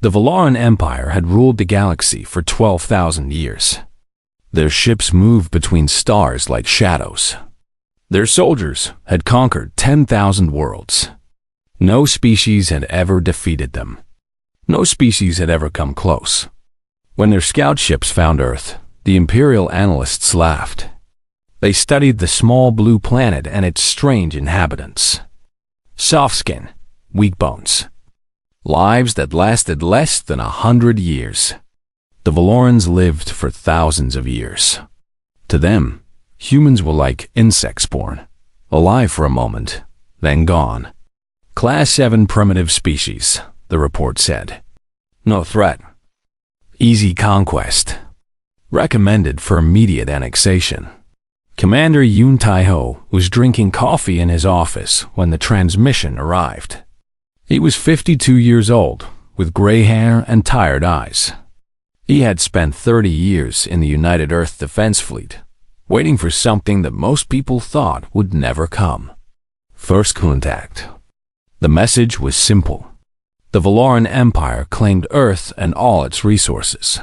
The Valaran Empire had ruled the galaxy for 12,000 years. Their ships moved between stars like shadows. Their soldiers had conquered 10,000 worlds. No species had ever defeated them. No species had ever come close. When their scout ships found Earth, the Imperial analysts laughed. They studied the small blue planet and its strange inhabitants. Soft skin, weak bones. Lives that lasted less than 100 years. The Valorans lived for thousands of years. To them, humans were like insects born, alive for a moment, then gone. Class 7 primitive species, the report said. No threat. Easy conquest. Recommended for immediate annexation. Commander Yun Tai-ho was drinking coffee in his office when the transmission arrived. He was 52 years old, with gray hair and tired eyes. He had spent 30 years in the United Earth Defense Fleet, waiting for something that most people thought would never come. First contact. The message was simple. The Valaran Empire claimed Earth and all its resources.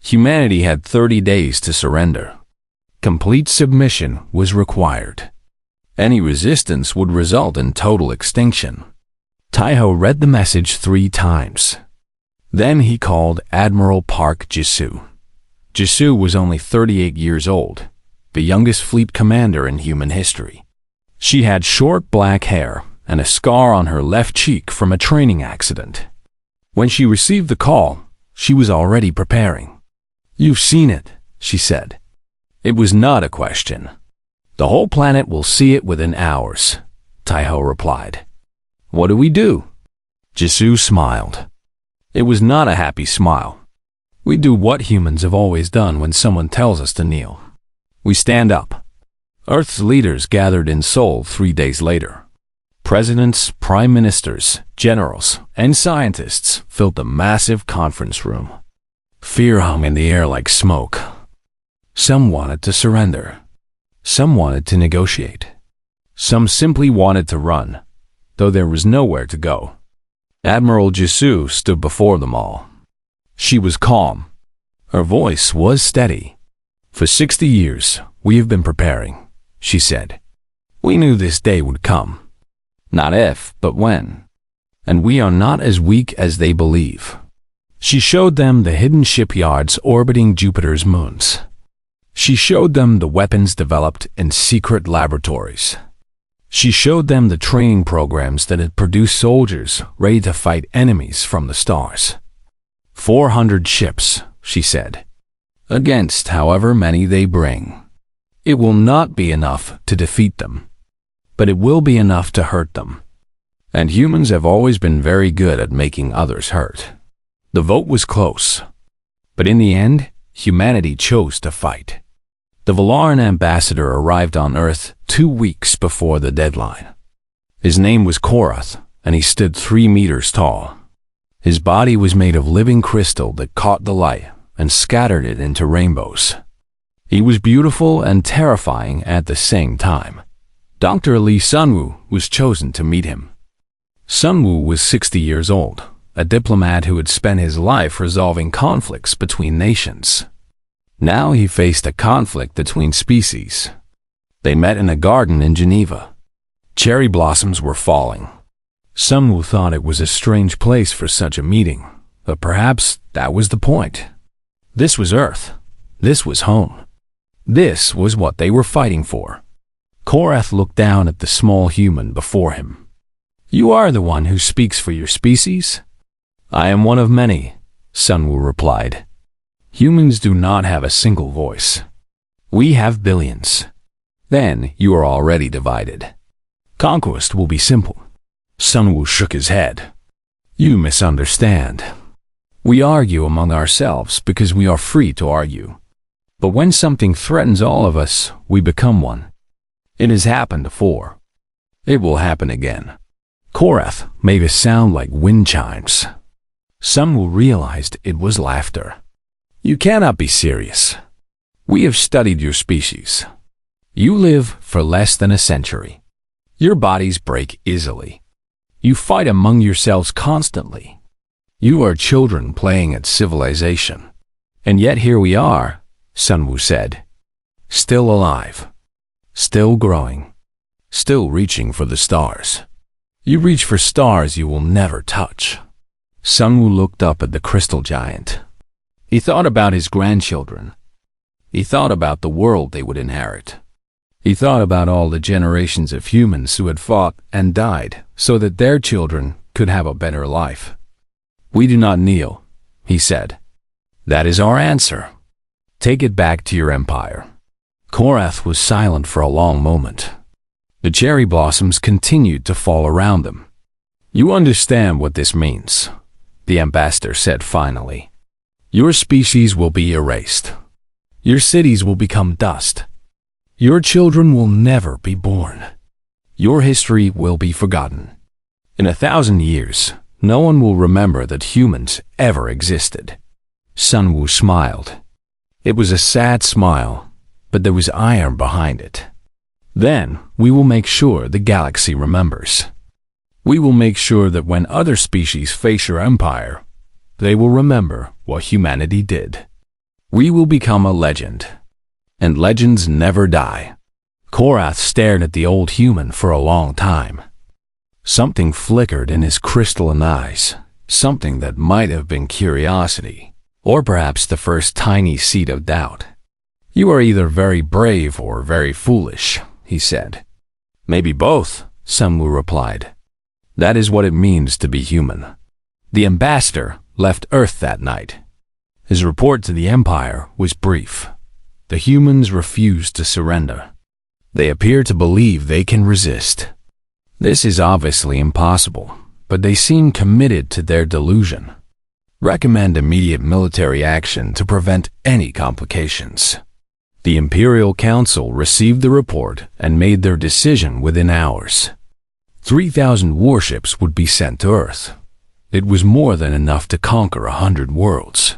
Humanity had 30 days to surrender. Complete submission was required. Any resistance would result in total extinction. Tai-ho read the message 3 times. Then he called Admiral Park Jisoo. Jisoo was only 38 years old, the youngest fleet commander in human history. She had short black hair and a scar on her left cheek from a training accident. When she received the call, she was already preparing. "You've seen it," she said. It was not a question. "The whole planet will see it within hours," Tai-ho replied. "What do we do?" Jisoo smiled. It was not a happy smile. "We do what humans have always done when someone tells us to kneel. We stand up." Earth's leaders gathered in Seoul 3 days later. Presidents, prime ministers, generals, and scientists filled the massive conference room. Fear hung in the air like smoke. Some wanted to surrender. Some wanted to negotiate. Some simply wanted to run, though there was nowhere to go. Admiral Jisoo stood before them all. She was calm. Her voice was steady. "For 60 years, we have been preparing," she said. "We knew this day would come. Not if, but when. And we are not as weak as they believe." She showed them the hidden shipyards orbiting Jupiter's moons. She showed them the weapons developed in secret laboratories. She showed them the training programs that had produced soldiers ready to fight enemies from the stars. 400 ships, she said, against however many they bring. It will not be enough to defeat them, but it will be enough to hurt them. And humans have always been very good at making others hurt. The vote was close, but in the end, humanity chose to fight. The Valaran ambassador arrived on Earth 2 weeks before the deadline. His name was Korath, and he stood 3 meters tall. His body was made of living crystal that caught the light and scattered it into rainbows. He was beautiful and terrifying at the same time. Dr. Lee Sunwoo was chosen to meet him. Sunwoo was 60 years old, a diplomat who had spent his life resolving conflicts between nations. Now he faced a conflict between species. They met in a garden in Geneva. Cherry blossoms were falling. Sunwoo thought it was a strange place for such a meeting, but perhaps that was the point. This was Earth. This was home. This was what they were fighting for. Korath looked down at the small human before him. "You are the one who speaks for your species?" "I am one of many," Sunwoo replied. "Humans do not have a single voice. We have billions. Then you are already divided. Conquest will be simple." Sunwoo shook his head. "You misunderstand. We argue among ourselves because we are free to argue. But when something threatens all of us, we become one. It has happened before. It will happen again." Korath made a sound like wind chimes. Sunwoo realized it was laughter. "You cannot be serious. We have studied your species. You live for less than a century. Your bodies break easily. You fight among yourselves constantly. You are children playing at civilization. And yet here we are, Sunwoo said. Still alive. Still growing. Still reaching for the stars. You reach for stars you will never touch. Sunwoo looked up at the crystal giant. He thought about his grandchildren. He thought about the world they would inherit. He thought about all the generations of humans who had fought and died so that their children could have a better life. We do not kneel, he said. That is our answer. Take it back to your empire. Korath was silent for a long moment. The cherry blossoms continued to fall around them. You understand what this means, the ambassador said finally. Your species will be erased. Your cities will become dust. Your children will never be born. Your history will be forgotten. In 1,000 years, no one will remember that humans ever existed. Sunwoo smiled. It was a sad smile, but there was iron behind it. Then we will make sure the galaxy remembers. We will make sure that when other species face your empire, they will remember what humanity did. We will become a legend. And legends never die. Korath stared at the old human for a long time. Something flickered in his crystalline eyes, something that might have been curiosity, or perhaps the first tiny seed of doubt. You are either very brave or very foolish, he said. Maybe both, Sunwoo replied. That is what it means to be human. The ambassador left Earth that night. His report to the Empire was brief. The humans refused to surrender. They appear to believe they can resist. This is obviously impossible, but they seem committed to their delusion. Recommend immediate military action to prevent any complications. The Imperial Council received the report and made their decision within hours. 3,000 warships would be sent to Earth. It was more than enough to conquer 100 worlds.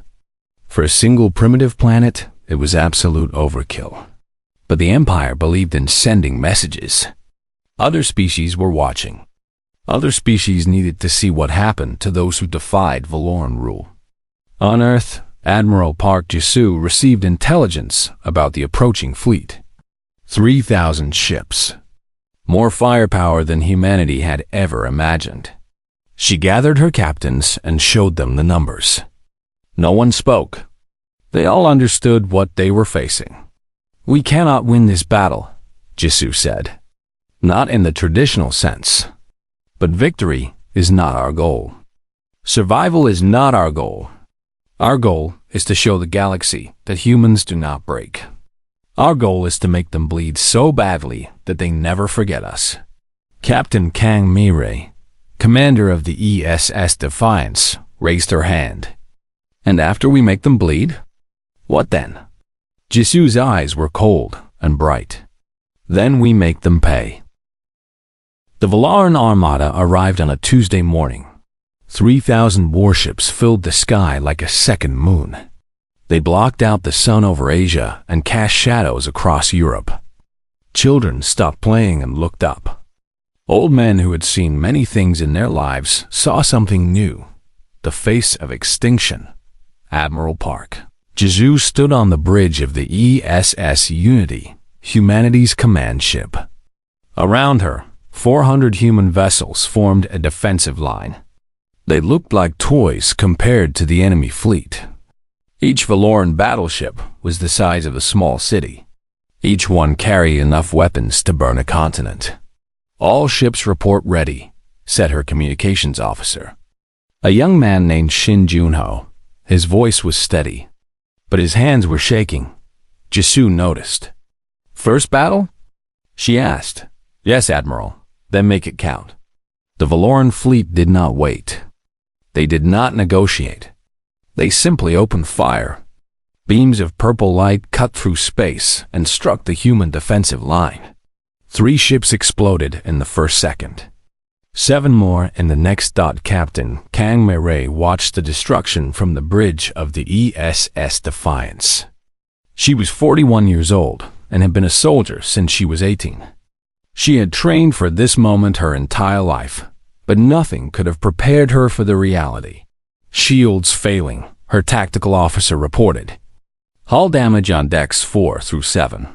For a single primitive planet, it was absolute overkill. But the Empire believed in sending messages. Other species were watching. Other species needed to see what happened to those who defied Valoran rule. On Earth, Admiral Park Jisoo received intelligence about the approaching fleet. 3,000 ships. More firepower than humanity had ever imagined. She gathered her captains and showed them the numbers. No one spoke. They all understood what they were facing. We cannot win this battle, Jisoo said. Not in the traditional sense. But victory is not our goal. Survival is not our goal. Our goal is to show the galaxy that humans do not break. Our goal is to make them bleed so badly that they never forget us. Captain Kang Mirei, commander of the ESS Defiance, raised her hand. And after we make them bleed? What then? Jisoo's eyes were cold and bright. Then we make them pay. The Valoran Armada arrived on a Tuesday morning. 3,000 warships filled the sky like a second moon. They blocked out the sun over Asia and cast shadows across Europe. Children stopped playing and looked up. Old men who had seen many things in their lives saw something new. The face of extinction. Admiral Park. Jisoo stood on the bridge of the ESS Unity, humanity's command ship. Around her, 400 human vessels formed a defensive line. They looked like toys compared to the enemy fleet. Each Valoran battleship was the size of a small city. Each one carried enough weapons to burn a continent. All ships report ready, said her communications officer. A young man named Shin Junho. His voice was steady, but his hands were shaking. Jisoo noticed. First battle? She asked. Yes, Admiral. Then make it count. The Valoran fleet did not wait. They did not negotiate. They simply opened fire. Beams of purple light cut through space and struck the human defensive line. 3 ships exploded in the first second. 7 more in the next. Captain Kang Mirei watched the destruction from the bridge of the ESS Defiance. She was 41 years old and had been a soldier since she was 18. She had trained for this moment her entire life, but nothing could have prepared her for the reality. Shields failing, her tactical officer reported. Hull damage on decks 4 through 7.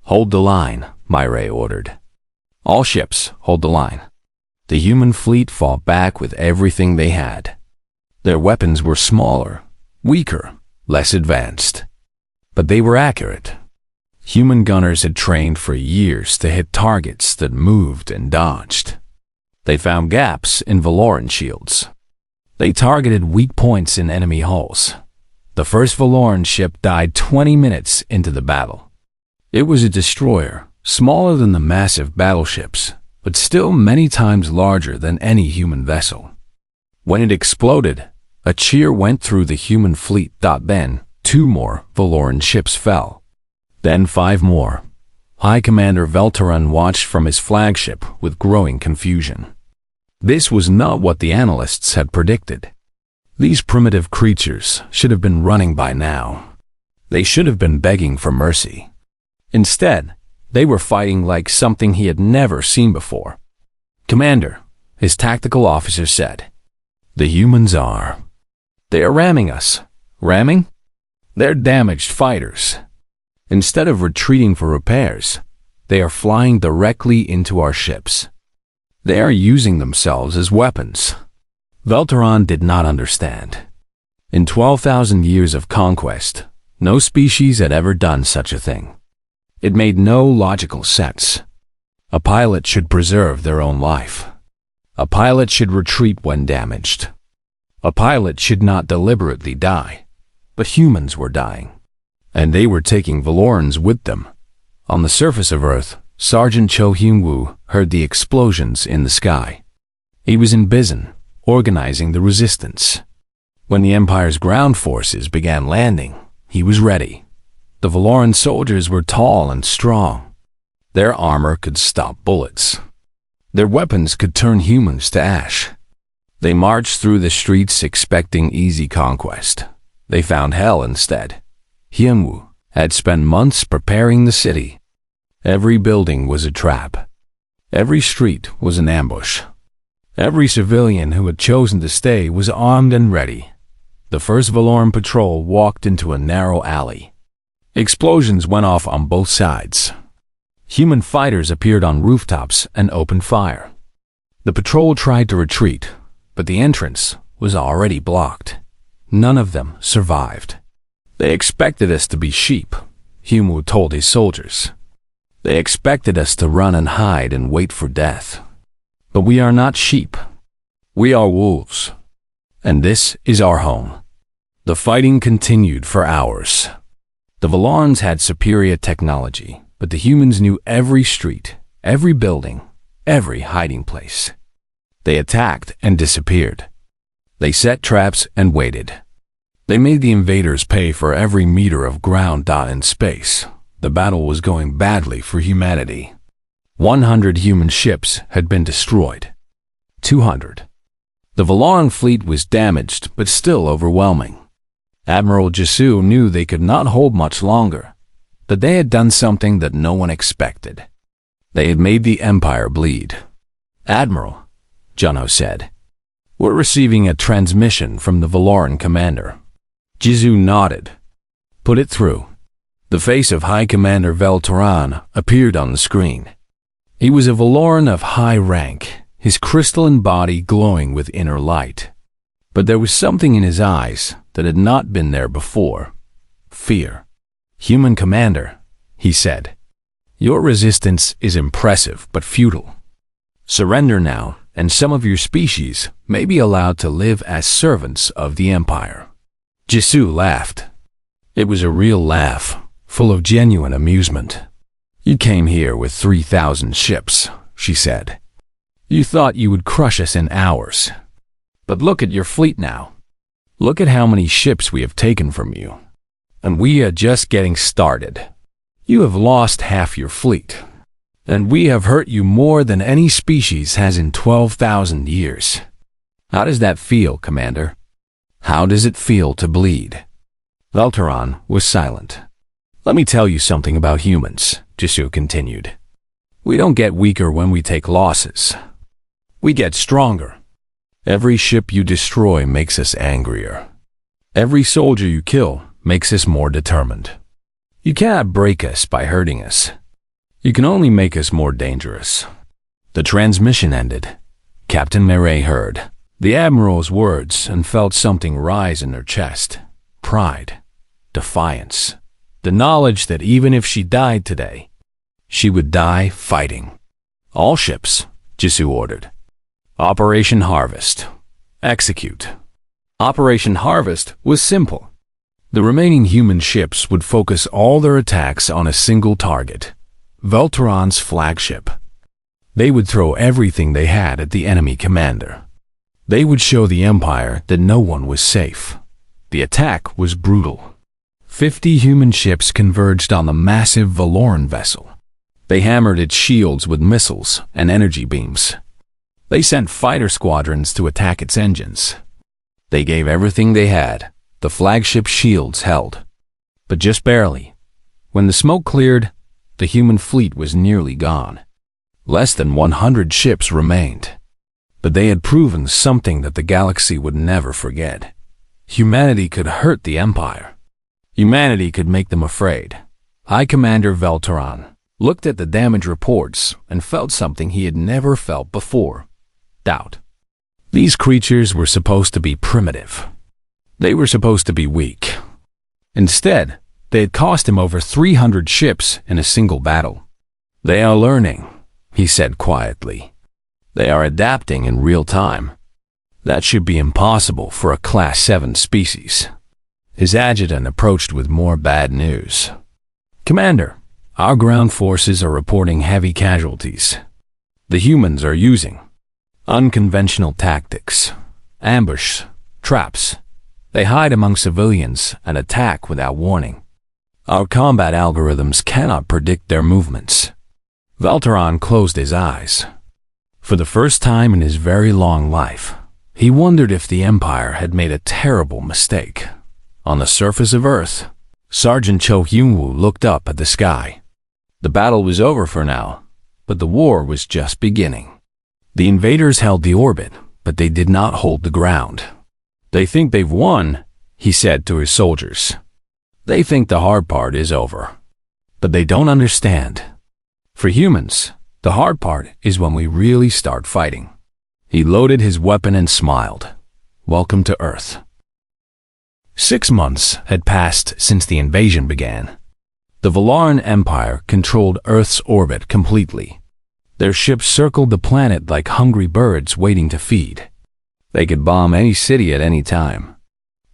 Hold the line, Myray ordered. All ships, hold the line. The human fleet fought back with everything they had. Their weapons were smaller, weaker, less advanced. But they were accurate. Human gunners had trained for years to hit targets that moved and dodged. They found gaps in Valoran shields. They targeted weak points in enemy hulls. The first Valoran ship died 20 minutes into the battle. It was a destroyer, smaller than the massive battleships, but still many times larger than any human vessel. When it exploded, a cheer went through the human fleet. Then 2 more Valoran ships fell. Then 5 more. High Commander Veltaran watched from his flagship with growing confusion. This was not what the analysts had predicted. These primitive creatures should have been running by now. They should have been begging for mercy. Instead, they were fighting like something he had never seen before. "Commander," his tactical officer said, "the humans are. They are ramming us." "Ramming?" "They're damaged fighters. Instead of retreating for repairs, they are flying directly into our ships. They are using themselves as weapons." Veltaran did not understand. In 12,000 years of conquest, no species had ever done such a thing. It made no logical sense. A pilot should preserve their own life. A pilot should retreat when damaged. A pilot should not deliberately die. But humans were dying. And they were taking Valorans with them. On the surface of Earth, Sergeant Cho Hyun-woo heard the explosions in the sky. He was in Bizen, organizing the resistance. When the Empire's ground forces began landing, he was ready. The Valoran soldiers were tall and strong. Their armor could stop bullets. Their weapons could turn humans to ash. They marched through the streets expecting easy conquest. They found hell instead. Hyun-woo had spent months preparing the city. Every building was a trap. Every street was an ambush. Every civilian who had chosen to stay was armed and ready. The first Valoran patrol walked into a narrow alley. Explosions went off on both sides. Human fighters appeared on rooftops and opened fire. The patrol tried to retreat, but the entrance was already blocked. None of them survived. "They expected us to be sheep," Hyun-woo told his soldiers. "They expected us to run and hide and wait for death. But we are not sheep. We are wolves. And this is our home." The fighting continued for hours. The Valorans had superior technology, but the humans knew every street, every building, every hiding place. They attacked and disappeared. They set traps and waited. They made the invaders pay for every meter of ground. In space, the battle was going badly for humanity. 100 human ships had been destroyed. 200. The Valoran fleet was damaged, but still overwhelming. Admiral Jisoo knew they could not hold much longer, that they had done something that no one expected. They had made the Empire bleed. "Admiral," Junho said, "we're receiving a transmission from the Valoran commander." Jisoo nodded. "Put it through." The face of High Commander Veltaran appeared on the screen. He was a Valoran of high rank, his crystalline body glowing with inner light. But there was something in his eyes that had not been there before. Fear. "Human commander," he said, "your resistance is impressive but futile. Surrender now, and some of your species may be allowed to live as servants of the Empire." Jisoo laughed. It was a real laugh, full of genuine amusement. "You came here with 3,000 ships," she said. "You thought you would crush us in hours. But look at your fleet now. Look at how many ships we have taken from you. And we are just getting started. You have lost half your fleet. And we have hurt you more than any species has in 12,000 years. How does that feel, Commander? How does it feel to bleed?" Veltaran was silent. "Let me tell you something about humans," Jisoo continued. "We don't get weaker when we take losses. We get stronger. Every ship you destroy makes us angrier. Every soldier you kill makes us more determined. You cannot break us by hurting us. You can only make us more dangerous." The transmission ended. Captain Murray heard the Admiral's words and felt something rise in her chest. Pride, defiance, the knowledge that even if she died today, she would die fighting. "All ships," Jisoo ordered. "Operation Harvest. Execute." Operation Harvest was simple. The remaining human ships would focus all their attacks on a single target, Velteron's flagship. They would throw everything they had at the enemy commander. They would show the Empire that no one was safe. The attack was brutal. 50 human ships converged on the massive Valoran vessel. They hammered its shields with missiles and energy beams. They sent fighter squadrons to attack its engines. They gave everything they had. The flagship shields held. But just barely. When the smoke cleared, the human fleet was nearly gone. Less than 100 ships remained. But they had proven something that the galaxy would never forget. Humanity could hurt the Empire. Humanity could make them afraid. High Commander Velteron looked at the damage reports and felt something he had never felt before. Doubt. These creatures were supposed to be primitive. They were supposed to be weak. Instead, they had cost him over 300 ships in a single battle. "They are learning," he said quietly. "They are adapting in real time. That should be impossible for a Class 7 species." His adjutant approached with more bad news. "Commander, our ground forces are reporting heavy casualties. The humans are using unconventional tactics, ambush, traps. They hide among civilians and attack without warning. Our combat algorithms cannot predict their movements." Velteron closed his eyes. For the first time in his very long life, he wondered if the Empire had made a terrible mistake. On the surface of Earth, Sergeant Cho Hyun-woo looked up at the sky. The battle was over for now, but the war was just beginning. The invaders held the orbit, but they did not hold the ground. "They think they've won," he said to his soldiers. "They think the hard part is over. But they don't understand. For humans, the hard part is when we really start fighting." He loaded his weapon and smiled. "Welcome to Earth." 6 months had passed since the invasion began. The Valoran Empire controlled Earth's orbit completely. Their ships circled the planet like hungry birds waiting to feed. They could bomb any city at any time.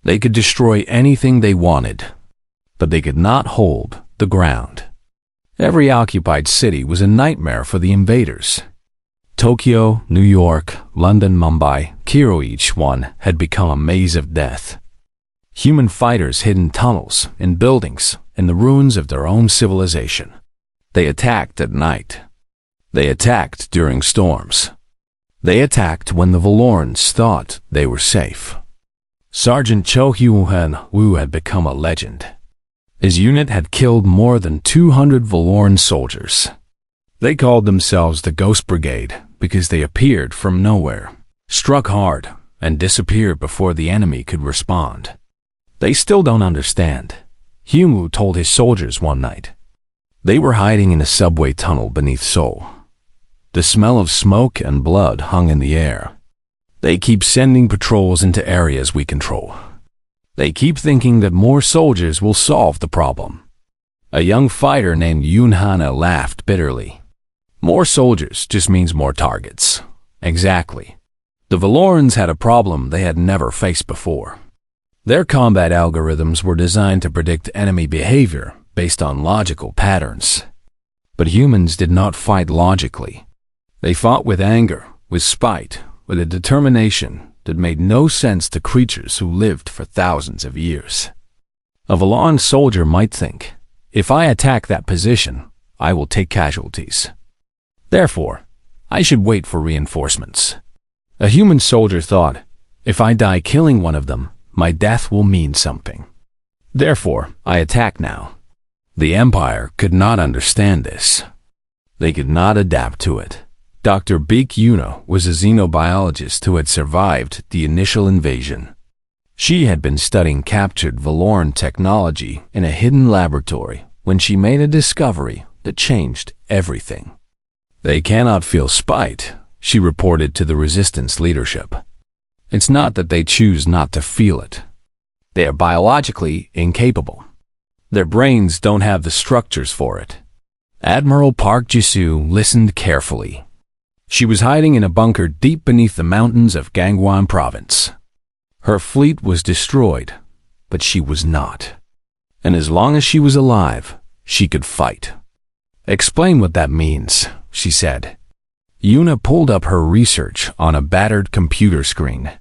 They could destroy anything they wanted. But they could not hold the ground. Every occupied city was a nightmare for the invaders. Tokyo, New York, London, Mumbai, Cairo, each one had become a maze of death. Human fighters hid in tunnels, in buildings, in the ruins of their own civilization. They attacked at night. They attacked during storms. They attacked when the Valorans thought they were safe. Sergeant Cho Hyun-woo had become a legend. His unit had killed more than 200 Valoran soldiers. They called themselves the Ghost Brigade because they appeared from nowhere, struck hard, and disappeared before the enemy could respond. "They still don't understand," Hyun-woo told his soldiers one night. They were hiding in a subway tunnel beneath Seoul. The smell of smoke and blood hung in the air. "They keep sending patrols into areas we control. They keep thinking that more soldiers will solve the problem." A young fighter named Yoon Hana laughed bitterly. "More soldiers just means more targets." Exactly. The Valorans had a problem they had never faced before. Their combat algorithms were designed to predict enemy behavior based on logical patterns. But humans did not fight logically. They fought with anger, with spite, with a determination that made no sense to creatures who lived for thousands of years. A Valoran soldier might think, "If I attack that position, I will take casualties. Therefore, I should wait for reinforcements." A human soldier thought, "If I die killing one of them, my death will mean something. Therefore, I attack now." The Empire could not understand this. They could not adapt to it. Dr. Beek Yuna was a xenobiologist who had survived the initial invasion. She had been studying captured Valoran technology in a hidden laboratory when she made a discovery that changed everything. "They cannot feel spite," she reported to the resistance leadership. "It's not that they choose not to feel it. They are biologically incapable. Their brains don't have the structures for it." Admiral Park Jisoo listened carefully. She was hiding in a bunker deep beneath the mountains of Gangwon Province. Her fleet was destroyed, but she was not. And as long as she was alive, she could fight. "Explain what that means," she said. Yuna pulled up her research on a battered computer screen.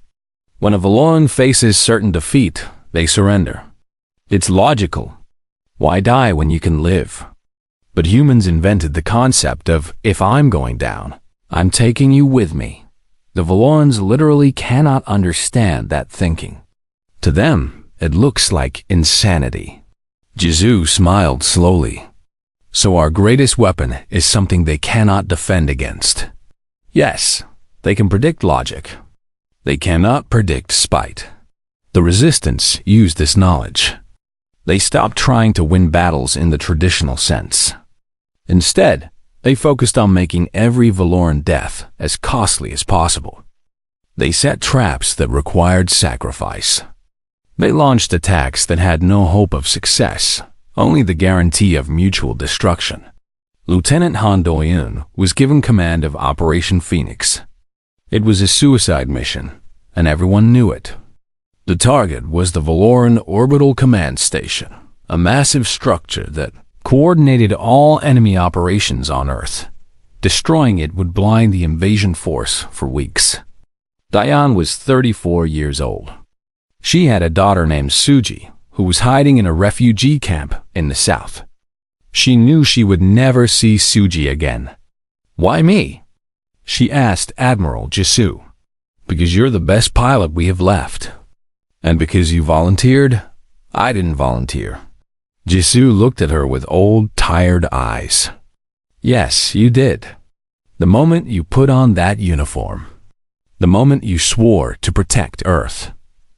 "When a Valoran faces certain defeat, they surrender. It's logical. Why die when you can live? But humans invented the concept of, if I'm going down, I'm taking you with me." The Valorans literally cannot understand that thinking. To them, it looks like insanity. Jisoo smiled slowly. "So our greatest weapon is something they cannot defend against." "Yes, they can predict logic. They cannot predict spite." The resistance used this knowledge. They stopped trying to win battles in the traditional sense. Instead, they focused on making every Valoran death as costly as possible. They set traps that required sacrifice. They launched attacks that had no hope of success, only the guarantee of mutual destruction. Lieutenant Han Do-eun was given command of Operation Phoenix. It was a suicide mission, and everyone knew it. The target was the Valoran Orbital Command Station, a massive structure that coordinated all enemy operations on Earth. Destroying it would blind the invasion force for weeks. Diane was 34 years old. She had a daughter named Suji, who was hiding in a refugee camp in the south. She knew she would never see Suji again. "Why me?" she asked Admiral Jisoo. "Because you're the best pilot we have left. And because you volunteered, I didn't volunteer." Jisoo looked at her with old, tired eyes. "Yes, you did. The moment you put on that uniform. The moment you swore to protect Earth.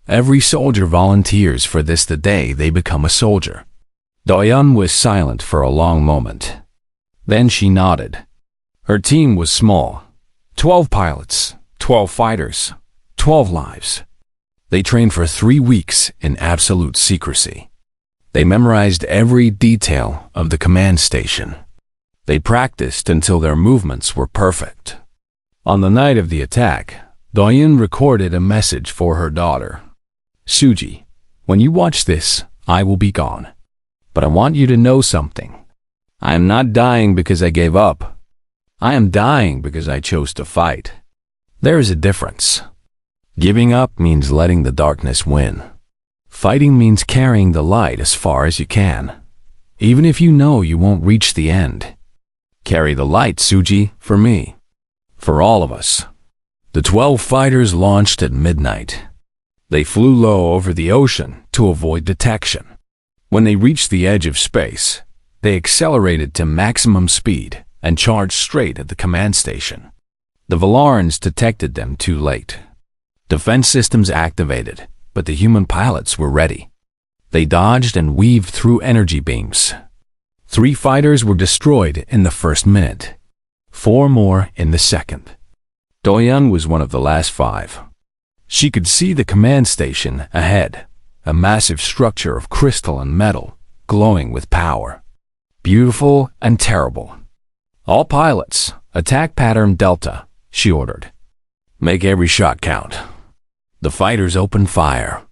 Every soldier volunteers for this the day they become a soldier." Do-eun was silent for a long moment. Then she nodded. Her team was small. 12 pilots, 12 fighters, 12 lives. They trained for 3 weeks in absolute secrecy. They memorized every detail of the command station. They practiced until their movements were perfect. On the night of the attack, Do-eun recorded a message for her daughter. "Suji, when you watch this, I will be gone. But I want you to know something. I am not dying because I gave up. I am dying because I chose to fight. There is a difference. Giving up means letting the darkness win. Fighting means carrying the light as far as you can, even if you know you won't reach the end. Carry the light, Suji, for me. For all of us." The 12 fighters launched at midnight. They flew low over the ocean to avoid detection. When they reached the edge of space, they accelerated to maximum speed and charged straight at the command station. The Valarans detected them too late. Defense systems activated, but the human pilots were ready. They dodged and weaved through energy beams. 3 fighters were destroyed in the first minute. 4 more in the second. Do-eun was one of the last 5. She could see the command station ahead, a massive structure of crystal and metal, glowing with power. Beautiful and terrible. "All pilots, attack pattern Delta," she ordered. "Make every shot count." The fighters opened fire.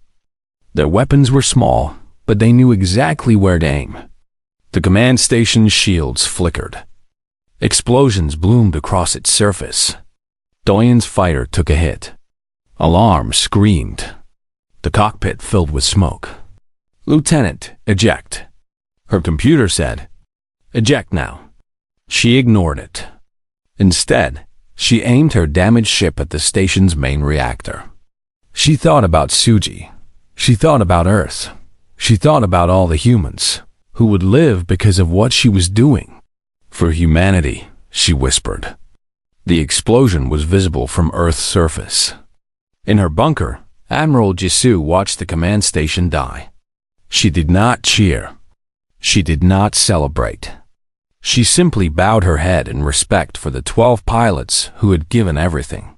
Their weapons were small, but they knew exactly where to aim. The command station's shields flickered. Explosions bloomed across its surface. Do-eun's fighter took a hit. Alarm screamed. The cockpit filled with smoke. "Lieutenant, eject." Her computer said, "Eject now." She ignored it. Instead, she aimed her damaged ship at the station's main reactor. She thought about Suji. She thought about Earth. She thought about all the humans who would live because of what she was doing. "For humanity," she whispered. The explosion was visible from Earth's surface. In her bunker, Admiral Jisoo watched the command station die. She did not cheer. She did not celebrate. She simply bowed her head in respect for the 12 pilots who had given everything.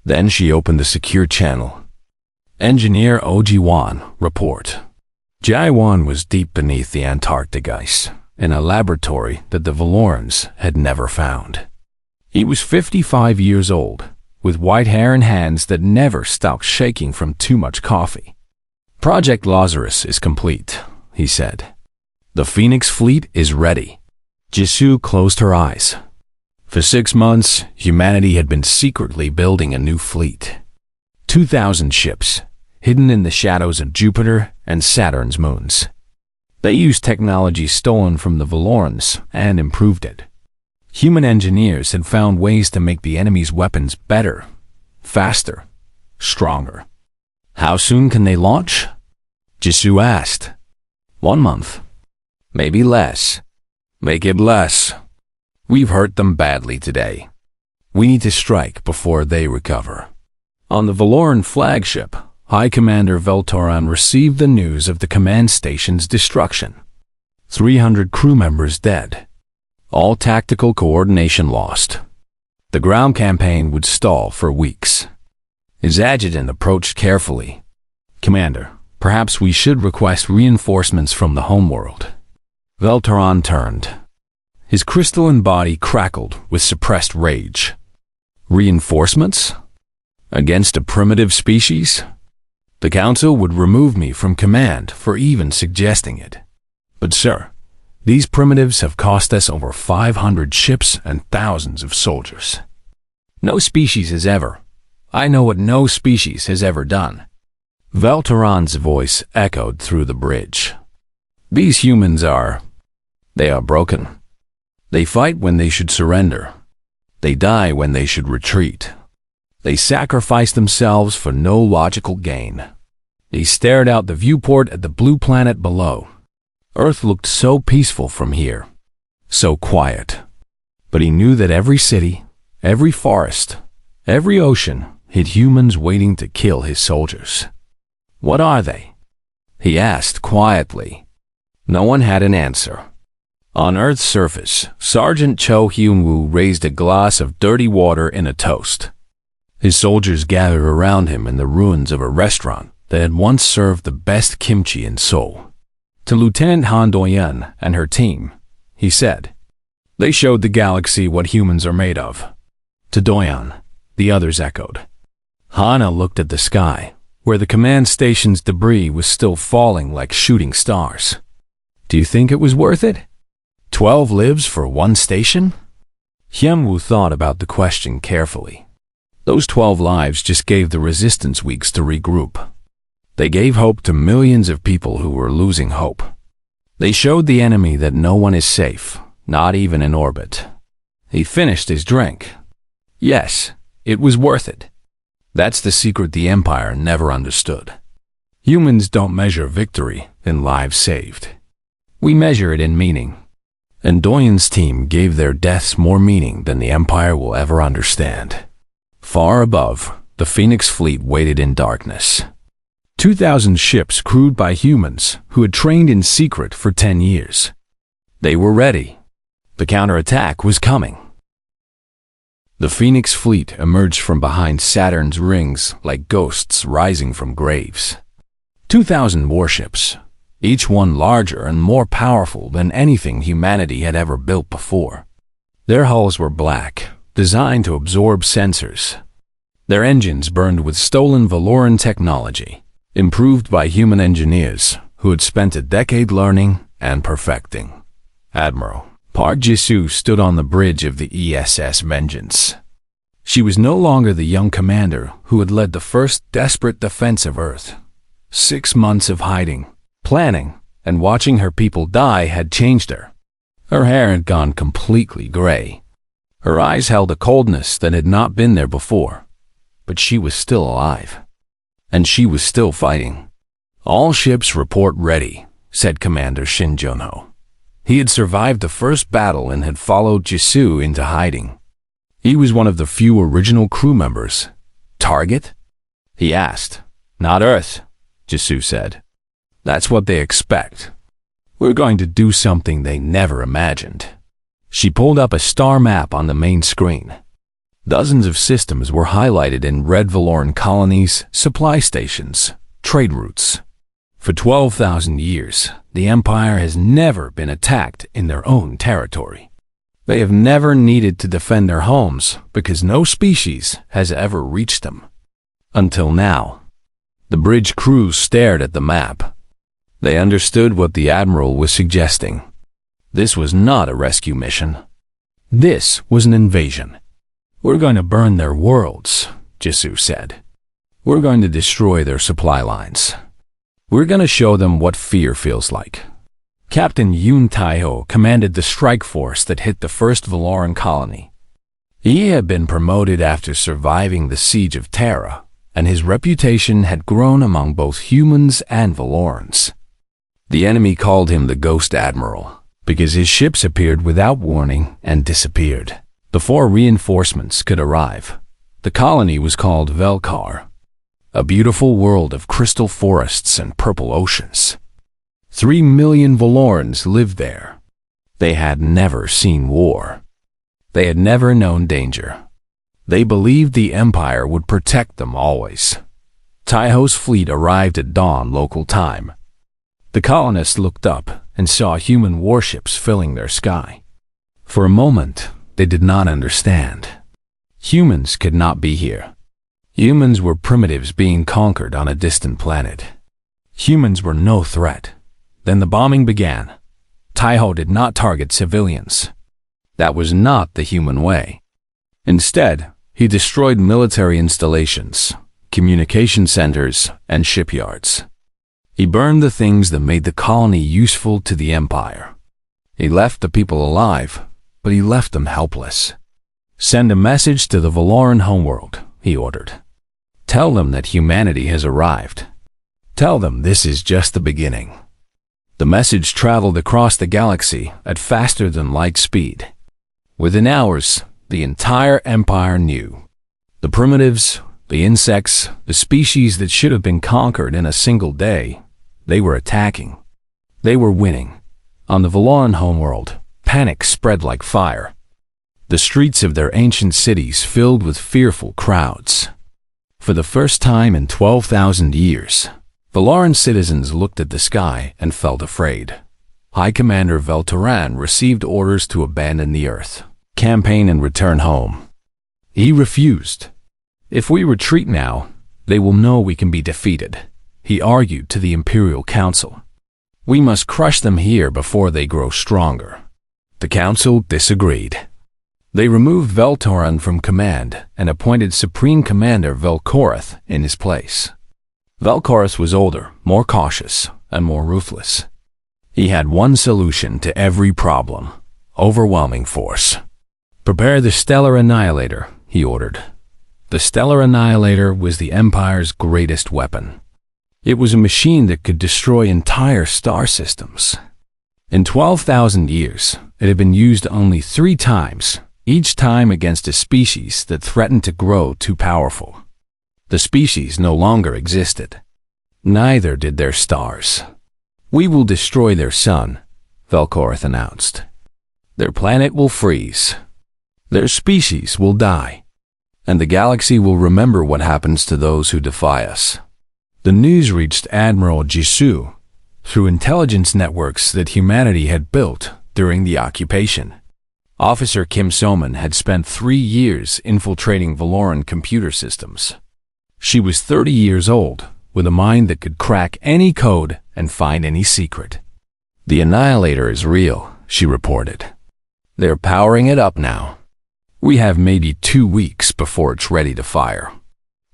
Then she opened the secure channel. Engineer Oji-wan, report. Jai-wan was deep beneath the Antarctic ice, in a laboratory that the Valorans had never found. He was 55 years old, with white hair and hands that never stopped shaking from too much coffee. Project Lazarus is complete, he said. The Phoenix fleet is ready. Jisoo closed her eyes. For 6 months, humanity had been secretly building a new fleet. 2,000 ships, hidden in the shadows of Jupiter and Saturn's moons. They used technology stolen from the Valorans and improved it. Human engineers had found ways to make the enemy's weapons better, faster, stronger. How soon can they launch? Jisoo asked. 1 month. Maybe less. Make it less. We've hurt them badly today. We need to strike before they recover. On the Valoran flagship, High Commander Veltoran received the news of the command station's destruction. 300 crew members dead. All tactical coordination lost. The ground campaign would stall for weeks. His adjutant approached carefully. Commander, perhaps we should request reinforcements from the homeworld. Veltoran turned. His crystalline body crackled with suppressed rage. Reinforcements? Against a primitive species? The Council would remove me from command for even suggesting it. But sir, these primitives have cost us over 500 ships and thousands of soldiers. No species has ever. I know what no species has ever done. Veltoran's voice echoed through the bridge. These humans they are broken. They fight when they should surrender. They die when they should retreat. They sacrifice themselves for no logical gain. He stared out the viewport at the blue planet below. Earth looked so peaceful from here, so quiet. But he knew that every city, every forest, every ocean hid humans waiting to kill his soldiers. What are they? He asked quietly. No one had an answer. On Earth's surface, Sergeant Cho Hyun-woo raised a glass of dirty water in a toast. His soldiers gathered around him in the ruins of a restaurant that had once served the best kimchi in Seoul. To Lieutenant Han Do-yeon and her team, he said, they showed the galaxy what humans are made of. To Do-yeon, the others echoed. Hana looked at the sky, where the command station's debris was still falling like shooting stars. Do you think it was worth it? 12 lives for 1 station? Hyun-woo thought about the question carefully. Those 12 lives just gave the resistance weeks to regroup. They gave hope to millions of people who were losing hope. They showed the enemy that no one is safe, not even in orbit. He finished his drink. Yes, it was worth it. That's the secret the Empire never understood. Humans don't measure victory in lives saved. We measure it in meaning. And Do-yeon's team gave their deaths more meaning than the Empire will ever understand. Far above, the Phoenix fleet waited in darkness. 2,000 ships crewed by humans who had trained in secret for 10 years. They were ready. The counterattack was coming. The Phoenix fleet emerged from behind Saturn's rings like ghosts rising from graves. 2,000 warships, each one larger and more powerful than anything humanity had ever built before. Their hulls were black, designed to absorb sensors. Their engines burned with stolen Valoran technology, improved by human engineers who had spent a decade learning and perfecting. Admiral Park Jisoo stood on the bridge of the ESS Vengeance. She was no longer the young commander who had led the first desperate defense of Earth. 6 months of hiding, planning, and watching her people die had changed her. Her hair had gone completely gray. Her eyes held a coldness that had not been there before. But she was still alive. And she was still fighting. All ships report ready, said Commander Shin Jun-ho. He had survived the first battle and had followed Jisoo into hiding. He was one of the few original crew members. Target? He asked. Not Earth, Jisoo said. That's what they expect. We're going to do something they never imagined. She pulled up a star map on the main screen. Dozens of systems were highlighted in red Valoran colonies, supply stations, trade routes. For 12,000 years, the Empire has never been attacked in their own territory. They have never needed to defend their homes because no species has ever reached them. Until now. The bridge crews stared at the map. They understood what the Admiral was suggesting. This was not a rescue mission. This was an invasion. We're going to burn their worlds, Jisoo said. We're going to destroy their supply lines. We're going to show them what fear feels like. Captain Yoon Tae-ho commanded the strike force that hit the first Valoran colony. He had been promoted after surviving the siege of Terra, and his reputation had grown among both humans and Valorans. The enemy called him the Ghost Admiral, because his ships appeared without warning and disappeared. Before reinforcements could arrive, the colony was called Velkar, a beautiful world of crystal forests and purple oceans. 3 million Valorans lived there. They had never seen war. They had never known danger. They believed the Empire would protect them always. Taeho's fleet arrived at dawn local time. The colonists looked up and saw human warships filling their sky. For a moment, they did not understand. Humans could not be here. Humans were primitives being conquered on a distant planet. Humans were no threat. Then the bombing began. Taeho did not target civilians. That was not the human way. Instead, he destroyed military installations, communication centers, and shipyards. He burned the things that made the colony useful to the Empire. He left the people alive, but he left them helpless. Send a message to the Valoran homeworld, he ordered. Tell them that humanity has arrived. Tell them this is just the beginning. The message traveled across the galaxy at faster than light speed. Within hours, the entire Empire knew. The primitives, the insects, the species that should have been conquered in a single day, they were attacking. They were winning. On the Valoran homeworld, panic spread like fire. The streets of their ancient cities filled with fearful crowds. For the first time in 12,000 years, Valoran citizens looked at the sky and felt afraid. High Commander Veltoran received orders to abandon the Earth, campaign and return home. He refused. If we retreat now, they will know we can be defeated, he argued to the Imperial Council. We must crush them here before they grow stronger. The Council disagreed. They removed Veltoran from command and appointed Supreme Commander Velkorath in his place. Velkorath was older, more cautious, and more ruthless. He had one solution to every problem: overwhelming force. Prepare the Stellar Annihilator, he ordered. The Stellar Annihilator was the Empire's greatest weapon. It was a machine that could destroy entire star systems. In 12,000 years, it had been used only 3 times, each time against a species that threatened to grow too powerful. The species no longer existed. Neither did their stars. We will destroy their sun, Velkorath announced. Their planet will freeze. Their species will die. And the galaxy will remember what happens to those who defy us. The news reached Admiral Jisoo through intelligence networks that humanity had built during the occupation. Officer Kim So-man had spent 3 years infiltrating Valoran computer systems. She was 30 years old, with a mind that could crack any code and find any secret. The Annihilator is real, she reported. They're powering it up now. We have maybe 2 weeks before it's ready to fire.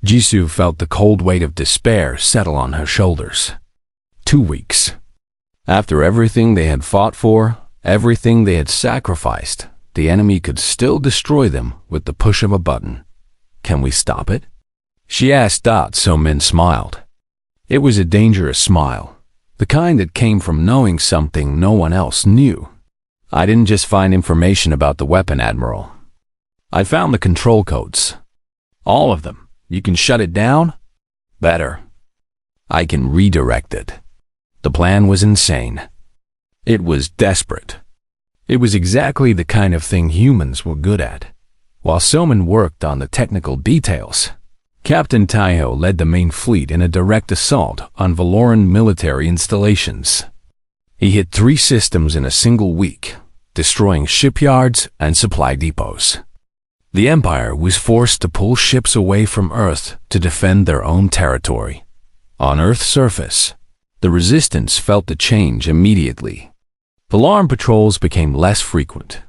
Jisoo felt the cold weight of despair settle on her shoulders. 2 weeks. After everything they had fought for, everything they had sacrificed, the enemy could still destroy them with the push of a button. Can we stop it? She asked. So-man smiled. It was a dangerous smile, the kind that came from knowing something no one else knew. I didn't just find information about the weapon, Admiral. I found the control codes. All of them. You can shut it down? Better. I can redirect it. The plan was insane. It was desperate. It was exactly the kind of thing humans were good at. While Soman worked on the technical details, Captain Taiho led the main fleet in a direct assault on Valoran military installations. He hit 3 systems in a single week, destroying shipyards and supply depots. The Empire was forced to pull ships away from Earth to defend their own territory. On Earth's surface, the resistance felt the change immediately. Valoran patrols became less frequent.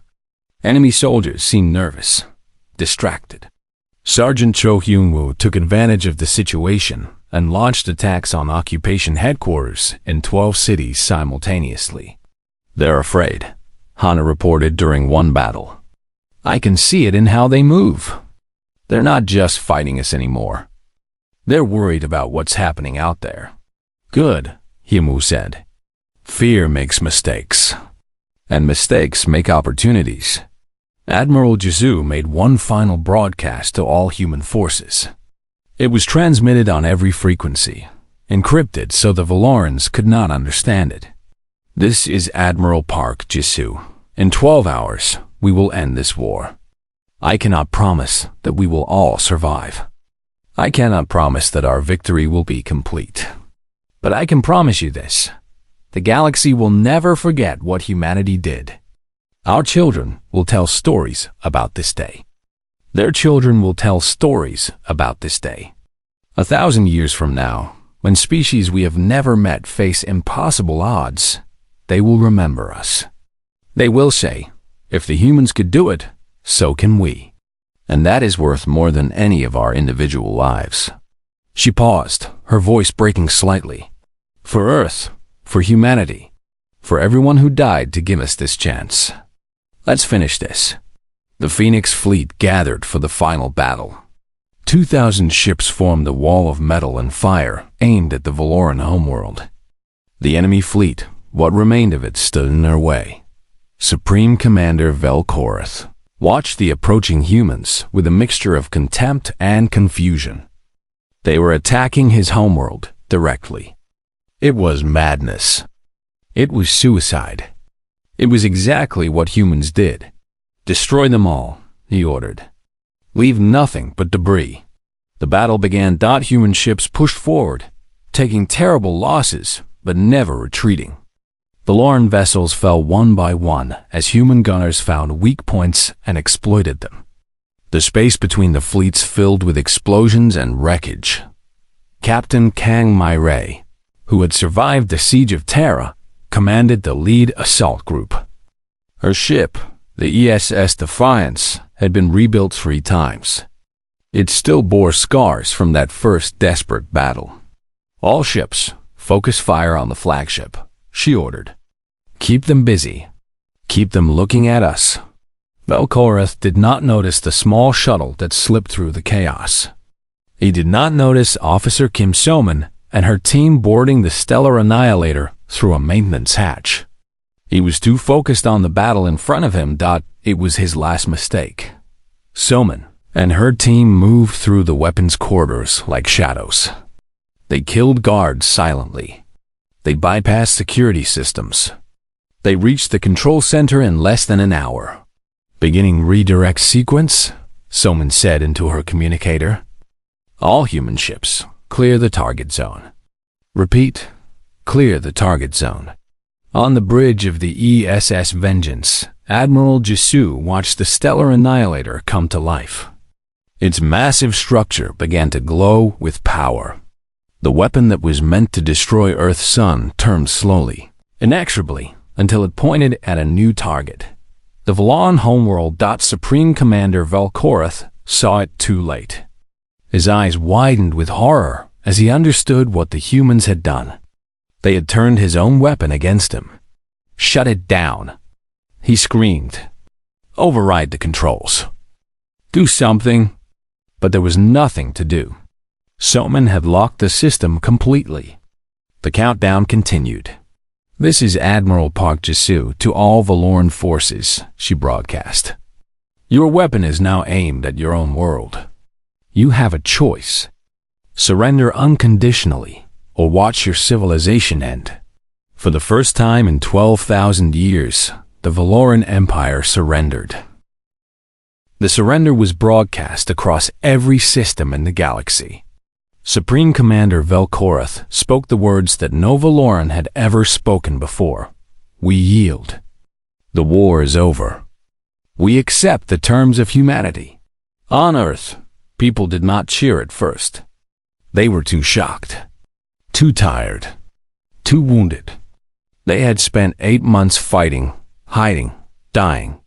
Enemy soldiers seemed nervous, distracted. Sergeant Cho Hyun-woo took advantage of the situation and launched attacks on occupation headquarters in 12 cities simultaneously. They're afraid, Hana reported during one battle. I can see it in how they move. They're not just fighting us anymore. They're worried about what's happening out there. Good, Hyun-woo said. Fear makes mistakes, and mistakes make opportunities. Admiral Jizu made one final broadcast to all human forces. It was transmitted on every frequency, encrypted so the Valorans could not understand it. This is Admiral Park Jisu. In 12 hours, we will end this war. I cannot promise that we will all survive. I cannot promise that our victory will be complete. But I can promise you this. The galaxy will never forget what humanity did. Our children will tell stories about this day. Their children will tell stories about this day. 1,000 years from now, when species we have never met face impossible odds, they will remember us. They will say, if the humans could do it, so can we. And that is worth more than any of our individual lives. She paused, her voice breaking slightly. For Earth, for humanity, for everyone who died to give us this chance. Let's finish this. The Phoenix fleet gathered for the final battle. 2,000 ships formed a wall of metal and fire aimed at the Valoran homeworld. The enemy fleet, what remained of it, stood in their way. Supreme Commander Velkorath watched the approaching humans with a mixture of contempt and confusion. They were attacking his homeworld directly. It was madness. It was suicide. It was exactly what humans did. Destroy them all, he ordered. Leave nothing but debris. The battle began. Human ships pushed forward, taking terrible losses, but never retreating. Valoran vessels fell one by one as human gunners found weak points and exploited them. The space between the fleets filled with explosions and wreckage. Captain Kang Mai-rei, who had survived the siege of Terra, commanded the lead assault group. Her ship, the ESS Defiance, had been rebuilt 3 times. It still bore scars from that first desperate battle. All ships, focus fire on the flagship, she ordered. Keep them busy. Keep them looking at us. Velkorath did not notice the small shuttle that slipped through the chaos. He did not notice Officer Kim Soman and her team boarding the Stellar Annihilator through a maintenance hatch. He was too focused on the battle in front of him. It was his last mistake. Soman and her team moved through the weapons corridors like shadows. They killed guards silently. They bypassed security systems. They reached the control center in less than an hour. Beginning redirect sequence, Soman said into her communicator. All human ships, clear the target zone. Repeat, clear the target zone. On the bridge of the ESS Vengeance, Admiral Jisu watched the Stellar Annihilator come to life. Its massive structure began to glow with power. The weapon that was meant to destroy Earth's sun turned slowly, inexorably, until it pointed at a new target. The Valoran homeworld. Supreme Commander Velkorath saw it too late. His eyes widened with horror as he understood what the humans had done. They had turned his own weapon against him. Shut it down, he screamed. Override the controls. Do something. But there was nothing to do. Soman had locked the system completely. The countdown continued. This is Admiral Park Jisu to all Valoran forces, she broadcast. Your weapon is now aimed at your own world. You have a choice. Surrender unconditionally, or watch your civilization end. For the first time in 12,000 years, the Valoran Empire surrendered. The surrender was broadcast across every system in the galaxy. Supreme Commander Vel'Korath spoke the words that no Valoran had ever spoken before. We yield. The war is over. We accept the terms of humanity. On Earth, people did not cheer at first. They were too shocked, too tired, too wounded. They had spent 8 months fighting, hiding, dying.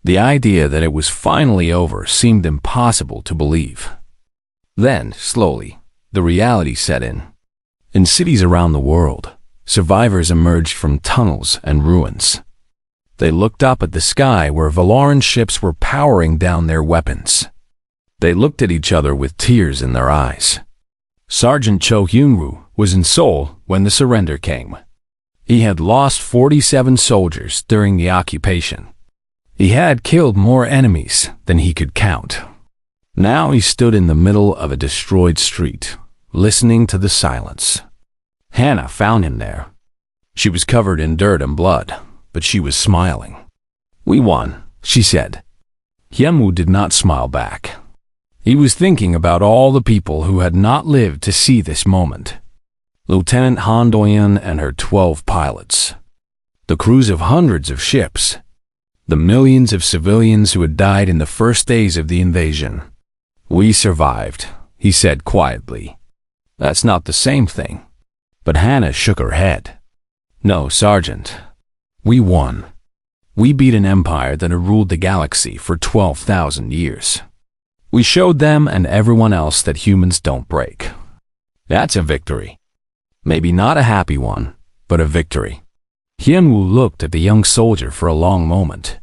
The idea that it was finally over seemed impossible to believe. Then, slowly, the reality set in. In cities around the world, survivors emerged from tunnels and ruins. They looked up at the sky where Valoran ships were powering down their weapons. They looked at each other with tears in their eyes. Sergeant Cho Hyung-woo was in Seoul when the surrender came. He had lost 47 soldiers during the occupation. He had killed more enemies than he could count. Now he stood in the middle of a destroyed street, listening to the silence. Hannah found him there. She was covered in dirt and blood, but she was smiling. "We won," she said. Hyun-woo did not smile back. He was thinking about all the people who had not lived to see this moment. Lieutenant Han Do-yeon and her 12 pilots. The crews of hundreds of ships. The millions of civilians who had died in the first days of the invasion. "We survived," he said quietly. "That's not the same thing." But Hannah shook her head. "No, Sergeant. We won. We beat an empire that had ruled the galaxy for 12,000 years. We showed them and everyone else that humans don't break. That's a victory. Maybe not a happy one, but a victory." Hyun-woo looked at the young soldier for a long moment.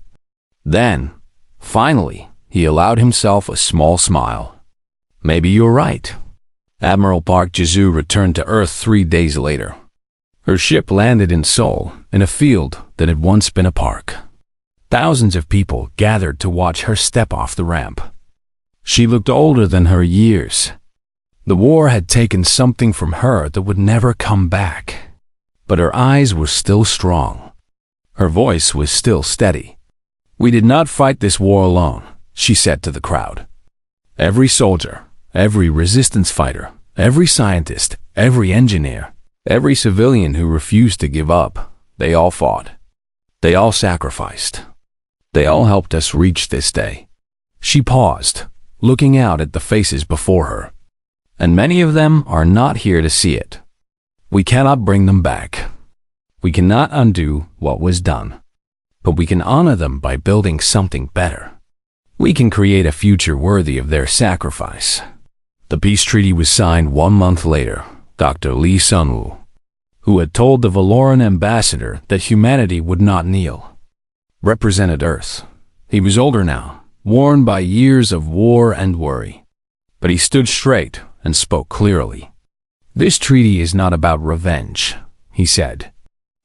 Then, finally, he allowed himself a small smile. "Maybe you're right." Admiral Park Ji-soo returned to Earth 3 days later. Her ship landed in Seoul, in a field that had once been a park. Thousands of people gathered to watch her step off the ramp. She looked older than her years. The war had taken something from her that would never come back. But her eyes were still strong. Her voice was still steady. "We did not fight this war alone," she said to the crowd. "Every soldier, every resistance fighter, every scientist, every engineer, every civilian who refused to give up, they all fought. They all sacrificed. They all helped us reach this day." She paused, looking out at the faces before her. "And many of them are not here to see it. We cannot bring them back. We cannot undo what was done. But we can honor them by building something better. We can create a future worthy of their sacrifice." The peace treaty was signed 1 month later. Dr. Lee Sun-woo, who had told the Valoran ambassador that humanity would not kneel, represented Earth. He was older now, worn by years of war and worry. But he stood straight and spoke clearly. "This treaty is not about revenge," he said.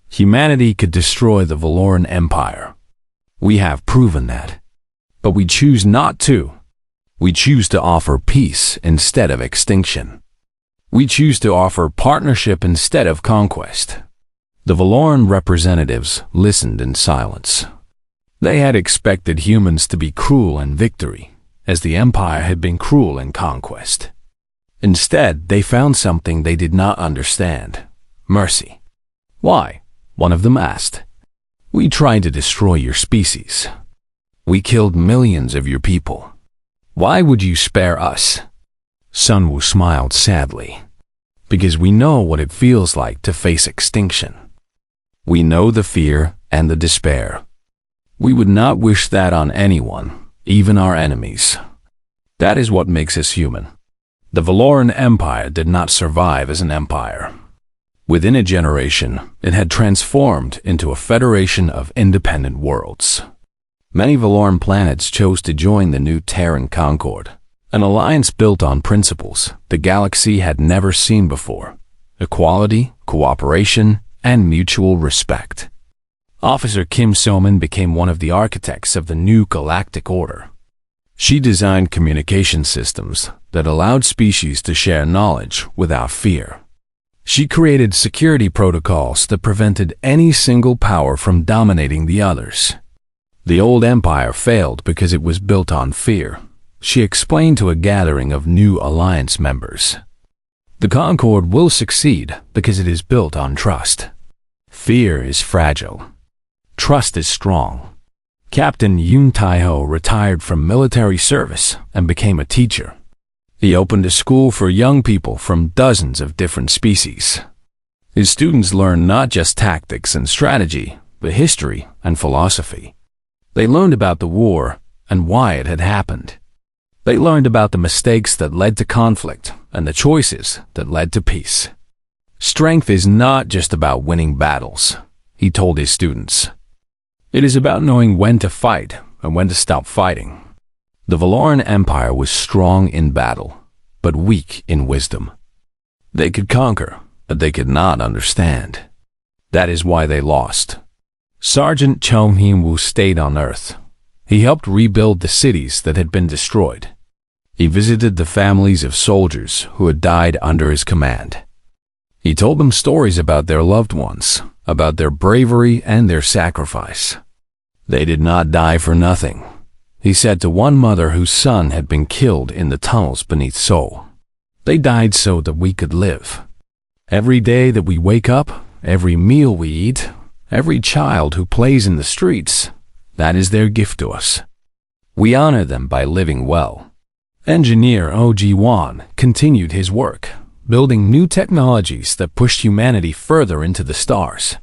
"Humanity could destroy the Valoran Empire. We have proven that. But we choose not to. We choose to offer peace instead of extinction. We choose to offer partnership instead of conquest." The Valoran representatives listened in silence. They had expected humans to be cruel in victory, as the Empire had been cruel in conquest. Instead, they found something they did not understand: mercy. "Why?" one of them asked. "We tried to destroy your species. We killed millions of your people. Why would you spare us?" Sun-woo smiled sadly. "Because we know what it feels like to face extinction. We know the fear and the despair. We would not wish that on anyone, even our enemies. That is what makes us human." The Valoran Empire did not survive as an empire. Within a generation, it had transformed into a federation of independent worlds. Many Valoran planets chose to join the new Terran Concord, an alliance built on principles the galaxy had never seen before: equality, cooperation, and mutual respect. Officer Kim So-min became one of the architects of the new Galactic Order. She designed communication systems that allowed species to share knowledge without fear. She created security protocols that prevented any single power from dominating the others. The old empire failed because it was built on fear, she explained to a gathering of new alliance members. The Concord will succeed because it is built on trust. Fear is fragile. Trust is strong. Captain Yoon Tae-ho retired from military service and became a teacher. He opened a school for young people from dozens of different species. His students learned not just tactics and strategy, but history and philosophy. They learned about the war and why it had happened. They learned about the mistakes that led to conflict and the choices that led to peace. Strength is not just about winning battles, he told his students. It is about knowing when to fight and when to stop fighting. The Valoran Empire was strong in battle, but weak in wisdom. They could conquer, but they could not understand. That is why they lost. Sergeant Cho Hyun-woo stayed on Earth. He helped rebuild the cities that had been destroyed. He visited the families of soldiers who had died under his command. He told them stories about their loved ones, about their bravery and their sacrifice. They did not die for nothing, he said to one mother whose son had been killed in the tunnels beneath Seoul. They died so that we could live. Every day that we wake up, every meal we eat, every child who plays in the streets, that is their gift to us. We honor them by living well. Engineer Oh Ji-won continued his work, building new technologies that pushed humanity further into the stars.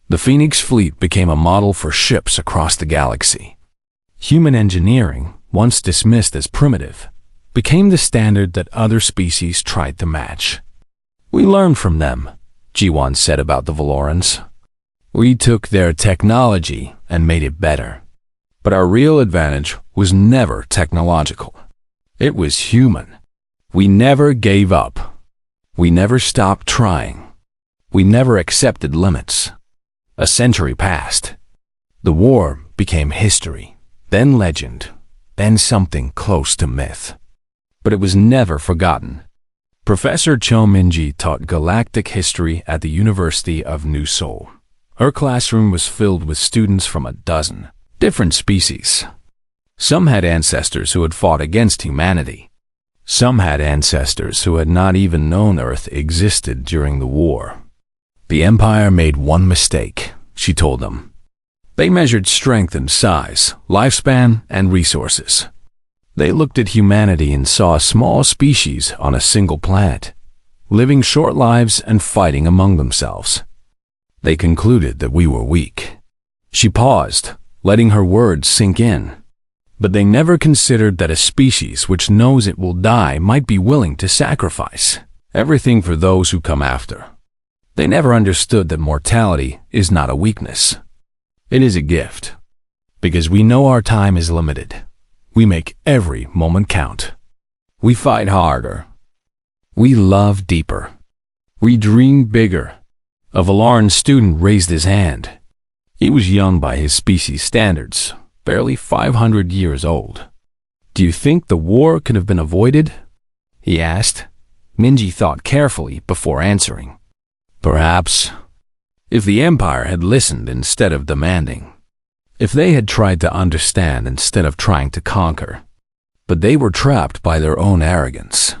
The Phoenix fleet became a model for ships across the galaxy. Human engineering, once dismissed as primitive, became the standard that other species tried to match. We learned from them, Ji-won said about the Valorans. We took their technology and made it better. But our real advantage was never technological. It was human. We never gave up. We never stopped trying. We never accepted limits. A century passed. The war became history, then legend, then something close to myth. But it was never forgotten. Professor Cho Min-ji taught galactic history at the University of New Seoul. Her classroom was filled with students from a dozen different species. Some had ancestors who had fought against humanity. Some had ancestors who had not even known Earth existed during the war. The Empire made one mistake, she told them. They measured strength and size, lifespan, and resources. They looked at humanity and saw a small species on a single planet, living short lives and fighting among themselves. They concluded that we were weak. She paused, letting her words sink in. But they never considered that a species which knows it will die might be willing to sacrifice everything for those who come after. They never understood that mortality is not a weakness. It is a gift. Because we know our time is limited, we make every moment count. We fight harder. We love deeper. We dream bigger. A Valaran student raised his hand. He was young by his species standards, barely 500 years old. Do you think the war could have been avoided? He asked. Min-ji thought carefully before answering. Perhaps. If the Empire had listened instead of demanding. If they had tried to understand instead of trying to conquer. But they were trapped by their own arrogance.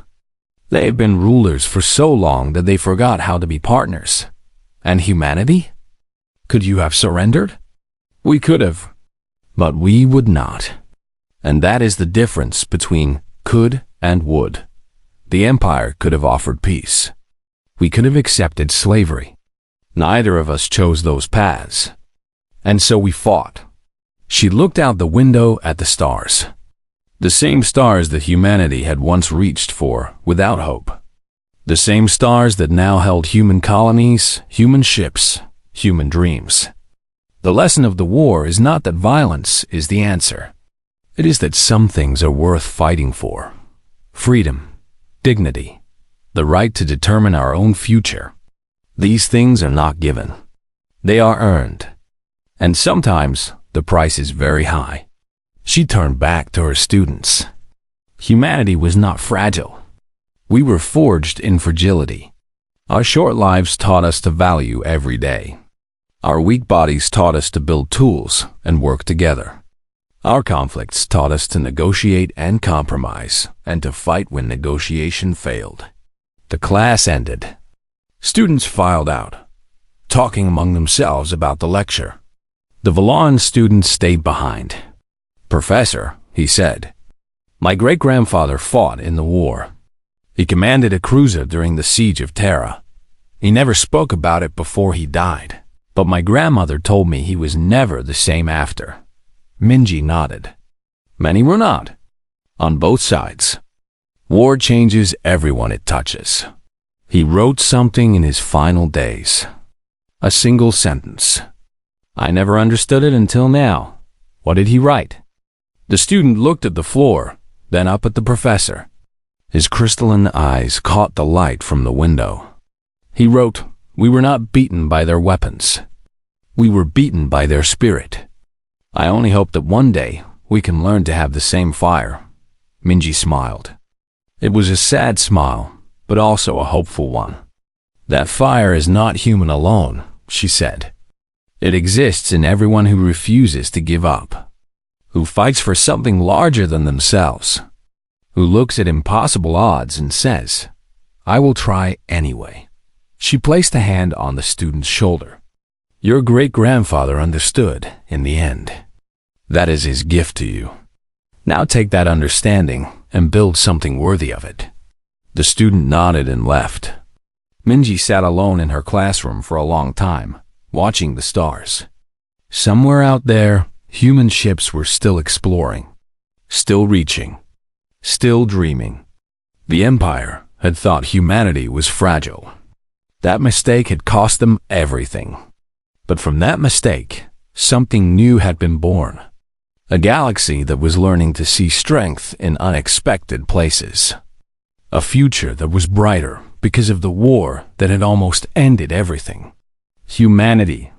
They had been rulers for so long that they forgot how to be partners. And humanity? Could you have surrendered? We could have. But we would not. And that is the difference between could and would. The Empire could have offered peace. We could have accepted slavery. Neither of us chose those paths. And so we fought. She looked out the window at the stars. The same stars that humanity had once reached for without hope. The same stars that now held human colonies, human ships, human dreams. The lesson of the war is not that violence is the answer. It is that some things are worth fighting for. Freedom, dignity, the right to determine our own future. These things are not given. They are earned. And sometimes the price is very high. She turned back to her students. Humanity was not fragile. We were forged in fragility. Our short lives taught us to value every day. Our weak bodies taught us to build tools and work together. Our conflicts taught us to negotiate and compromise, and to fight when negotiation failed. The class ended. Students filed out, talking among themselves about the lecture. The Valon student stayed behind. "Professor," he said, "my great-grandfather fought in the war. He commanded a cruiser during the siege of Terra. He never spoke about it before he died, but my grandmother told me he was never the same after." Minji nodded. Many were not. On both sides. War changes everyone it touches. He wrote something in his final days. A single sentence. I never understood it until now. What did he write? The student looked at the floor, then up at the professor. His crystalline eyes caught the light from the window. He wrote, "We were not beaten by their weapons. We were beaten by their spirit. I only hope that one day we can learn to have the same fire." Minji smiled. It was a sad smile, but also a hopeful one. "That fire is not human alone," she said. "It exists in everyone who refuses to give up, who fights for something larger than themselves, who looks at impossible odds and says, 'I will try anyway.'" She placed a hand on the student's shoulder. "Your great-grandfather understood in the end. That is his gift to you. Now take that understanding and build something worthy of it." The student nodded and left. Minji sat alone in her classroom for a long time, watching the stars. Somewhere out there, human ships were still exploring, still reaching, still dreaming. The Empire had thought humanity was fragile. That mistake had cost them everything. But from that mistake, something new had been born. A galaxy that was learning to see strength in unexpected places. A future that was brighter because of the war that had almost ended everything. Humanity